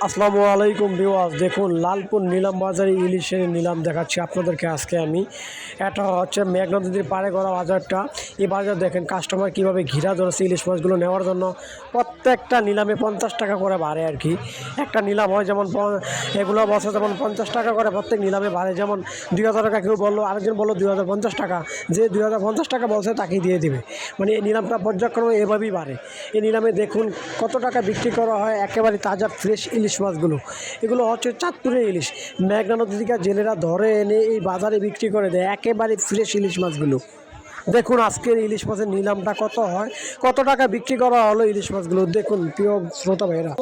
আসসালামু আলাইকুম ভিউয়ার্স, দেখুন লালপুর নিলাম বাজারে ইলিশের নিলাম দেখাচ্ছি আপনাদেরকে আজকে আমি। এটা হচ্ছে মেঘনা নদীর পাড়ে করা বাজারটা। এই বাজার দেখেন কাস্টমার কীভাবে ঘিরা ধরেছে ইলিশ মাছগুলো নেওয়ার জন্য। প্রত্যেকটা নিলামে 50 টাকা করে বাড়ে আর কি। একটা নিলাম হয় যেমন এগুলো বছর যেমন 50 টাকা করে প্রত্যেক নিলামে বাড়ে। যেমন 2000 টাকা কেউ বললো, আরেকজন বললো 2050 টাকা। যে 2050 টাকা বলছে তাকেই দিয়ে দিবে। মানে এই নিলামটা পর্যায়ক্রমে এভাবেই বাড়ে। এই নিলামে দেখুন কত টাকা বিক্রি করা হয় একেবারে তাজা ফ্রেশ ইলিশ মাছগুলো। এগুলো হচ্ছে চাঁদপুরের ইলিশ। মেঘনা নদী থেকে জেলেরা ধরে এনে এই বাজারে বিক্রি করে দেয় একেবারে ফ্রেশ ইলিশ মাছগুলো। দেখুন আজকের ইলিশ মাছের নিলামটা কত হয়, কত টাকা বিক্রি করা হলো ইলিশ মাছগুলো দেখুন প্রিয় শ্রোতা ভাইরা।